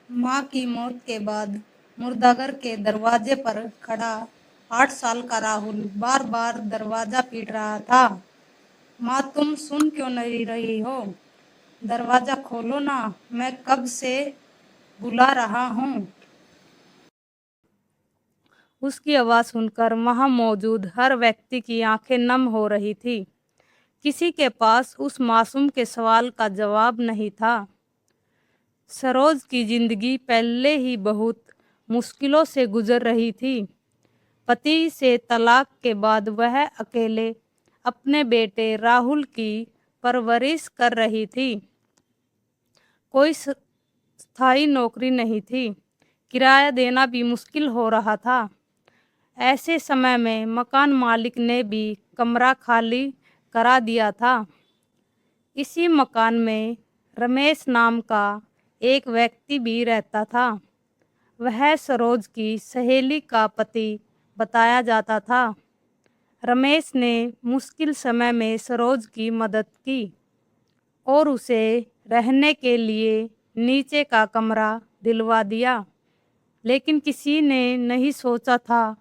माँ की मौत के बाद मुर्दाघर के दरवाजे पर खड़ा 8 साल का राहुल बार बार दरवाजा पीट रहा था। माँ, तुम सुन क्यों नहीं रही हो? दरवाजा खोलो ना, मैं कब से बुला रहा हूँ। उसकी आवाज़ सुनकर वहाँ मौजूद हर व्यक्ति की आंखें नम हो रही थी। किसी के पास उस मासूम के सवाल का जवाब नहीं था। सरोज की जिंदगी पहले ही बहुत मुश्किलों से गुजर रही थी। पति से तलाक के बाद वह अकेले अपने बेटे राहुल की परवरिश कर रही थी। कोई स्थायी नौकरी नहीं थी, किराया देना भी मुश्किल हो रहा था। ऐसे समय में मकान मालिक ने भी कमरा खाली करा दिया था। इसी मकान में रमेश नाम का एक व्यक्ति भी रहता था। वह सरोज की सहेली का पति बताया जाता था। रमेश ने मुश्किल समय में सरोज की मदद की और उसे रहने के लिए नीचे का कमरा दिलवा दिया। लेकिन किसी ने नहीं सोचा था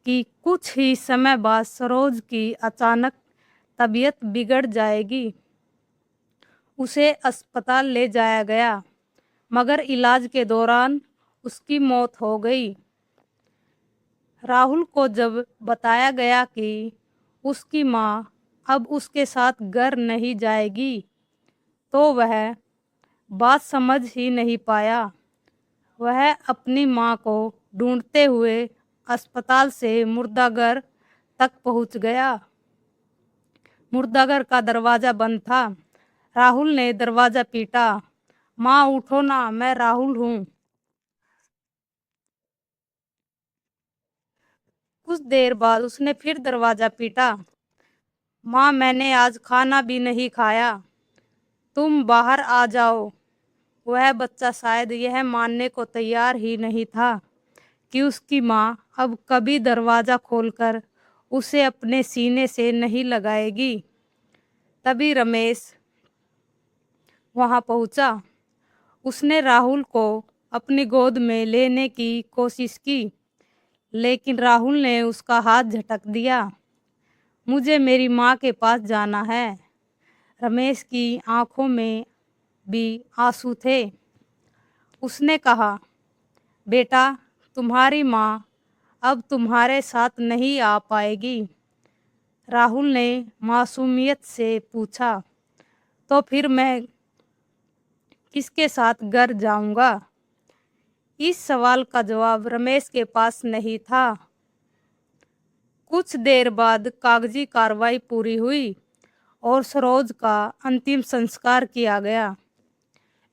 कि कुछ ही समय बाद सरोज की अचानक तबीयत बिगड़ जाएगी। उसे अस्पताल ले जाया गया, मगर इलाज के दौरान उसकी मौत हो गई। राहुल को जब बताया गया कि उसकी माँ अब उसके साथ घर नहीं जाएगी, तो वह बात समझ ही नहीं पाया। वह अपनी माँ को ढूंढते हुए अस्पताल से मुर्दाघर तक पहुंच गया। मुर्दाघर का दरवाज़ा बंद था। राहुल ने दरवाज़ा पीटा। माँ, उठो ना, मैं राहुल हूँ। कुछ देर बाद उसने फिर दरवाज़ा पीटा। माँ, मैंने आज खाना भी नहीं खाया, तुम बाहर आ जाओ। वह बच्चा शायद यह मानने को तैयार ही नहीं था कि उसकी माँ अब कभी दरवाज़ा खोलकर उसे अपने सीने से नहीं लगाएगी। तभी रमेश वहाँ पहुँचा। उसने राहुल को अपनी गोद में लेने की कोशिश की, लेकिन राहुल ने उसका हाथ झटक दिया। मुझे मेरी माँ के पास जाना है। रमेश की आंखों में भी आंसू थे। उसने कहा, बेटा, तुम्हारी माँ अब तुम्हारे साथ नहीं आ पाएगी। राहुल ने मासूमियत से पूछा, तो फिर मैं किसके साथ घर जाऊंगा? इस सवाल का जवाब रमेश के पास नहीं था। कुछ देर बाद कागजी कार्रवाई पूरी हुई और सरोज का अंतिम संस्कार किया गया।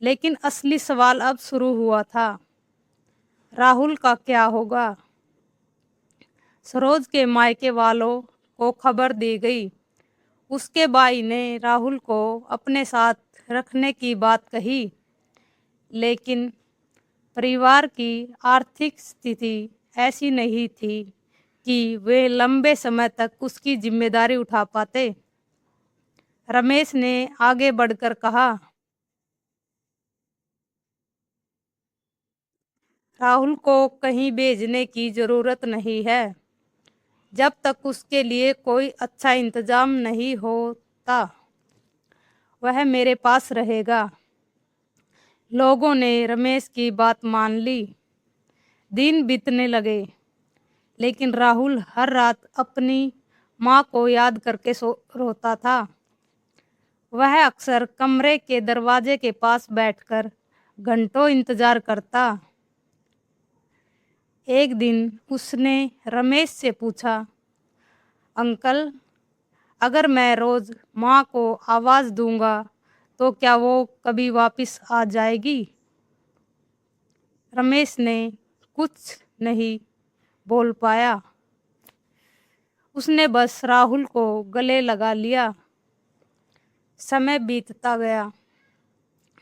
लेकिन असली सवाल अब शुरू हुआ था। राहुल का क्या होगा? सरोज के मायके वालों को खबर दी गई। उसके भाई ने राहुल को अपने साथ रखने की बात कही, लेकिन परिवार की आर्थिक स्थिति ऐसी नहीं थी कि वे लंबे समय तक उसकी जिम्मेदारी उठा पाते। रमेश ने आगे बढ़कर कहा, राहुल को कहीं भेजने की ज़रूरत नहीं है। जब तक उसके लिए कोई अच्छा इंतज़ाम नहीं होता, वह मेरे पास रहेगा। लोगों ने रमेश की बात मान ली। दिन बीतने लगे, लेकिन राहुल हर रात अपनी माँ को याद करके रोता था। वह अक्सर कमरे के दरवाजे के पास बैठकर घंटों इंतजार करता। एक दिन उसने रमेश से पूछा, अंकल, अगर मैं रोज़ माँ को आवाज़ दूंगा तो क्या वो कभी वापस आ जाएगी? रमेश ने कुछ नहीं बोल पाया। उसने बस राहुल को गले लगा लिया। समय बीतता गया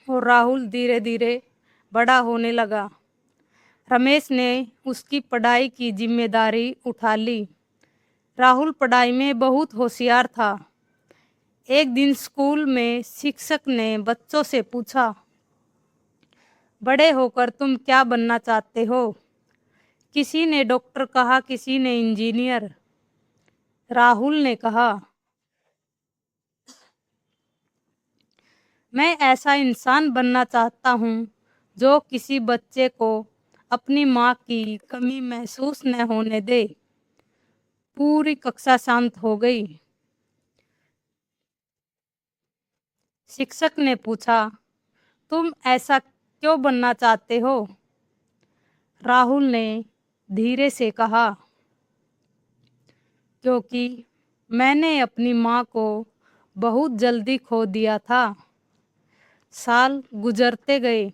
और राहुल धीरे धीरे बड़ा होने लगा। रमेश ने उसकी पढ़ाई की जिम्मेदारी उठा ली। राहुल पढ़ाई में बहुत होशियार था। एक दिन स्कूल में शिक्षक ने बच्चों से पूछा, बड़े होकर तुम क्या बनना चाहते हो? किसी ने डॉक्टर कहा, किसी ने इंजीनियर। राहुल ने कहा, मैं ऐसा इंसान बनना चाहता हूँ जो किसी बच्चे को अपनी माँ की कमी महसूस न होने दे। पूरी कक्षा शांत हो गई। शिक्षक ने पूछा, तुम ऐसा क्यों बनना चाहते हो? राहुल ने धीरे से कहा, क्योंकि मैंने अपनी माँ को बहुत जल्दी खो दिया था। साल गुजरते गए।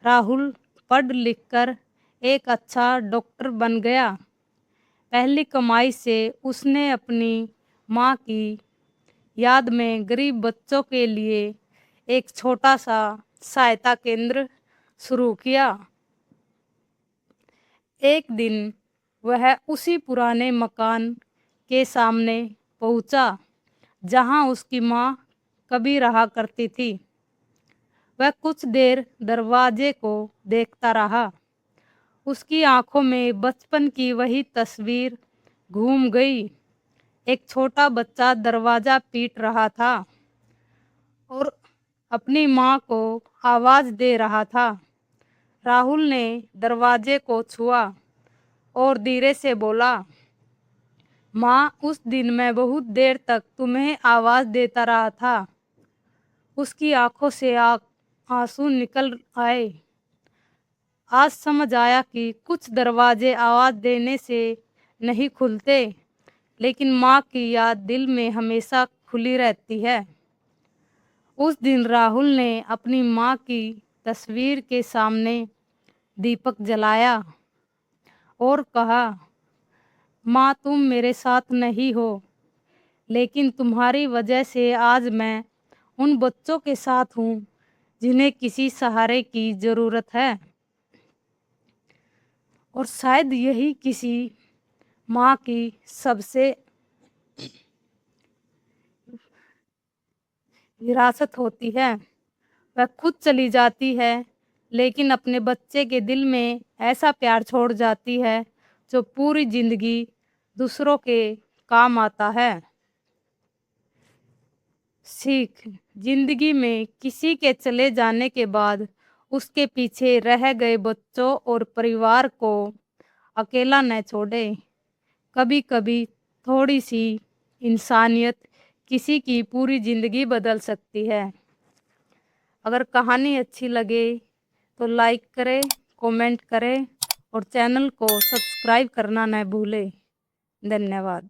राहुल पढ़ लिख कर एक अच्छा डॉक्टर बन गया। पहली कमाई से उसने अपनी माँ की याद में गरीब बच्चों के लिए एक छोटा सा सहायता केंद्र शुरू किया। एक दिन वह उसी पुराने मकान के सामने पहुंचा जहां उसकी माँ कभी रहा करती थी। वह कुछ देर दरवाजे को देखता रहा। उसकी आंखों में बचपन की वही तस्वीर घूम गई। एक छोटा बच्चा दरवाज़ा पीट रहा था और अपनी माँ को आवाज़ दे रहा था। राहुल ने दरवाजे को छुआ और धीरे से बोला, माँ, उस दिन मैं बहुत देर तक तुम्हें आवाज़ देता रहा था। उसकी आंखों से आंसू निकल आए। आज समझ आया कि कुछ दरवाजे आवाज़ देने से नहीं खुलते, लेकिन माँ की याद दिल में हमेशा खुली रहती है। उस दिन राहुल ने अपनी माँ की तस्वीर के सामने दीपक जलाया और कहा, माँ, तुम मेरे साथ नहीं हो, लेकिन तुम्हारी वजह से आज मैं उन बच्चों के साथ हूँ जिन्हें किसी सहारे की ज़रूरत है। और शायद यही किसी माँ की सबसे विरासत होती है। वह खुद चली जाती है, लेकिन अपने बच्चे के दिल में ऐसा प्यार छोड़ जाती है जो पूरी जिंदगी दूसरों के काम आता है। सीख, जिंदगी में किसी के चले जाने के बाद उसके पीछे रह गए बच्चों और परिवार को अकेला न छोड़े। कभी कभी थोड़ी सी इंसानियत किसी की पूरी ज़िंदगी बदल सकती है। अगर कहानी अच्छी लगे तो लाइक करें, कमेंट करें और चैनल को सब्सक्राइब करना न भूलें। धन्यवाद।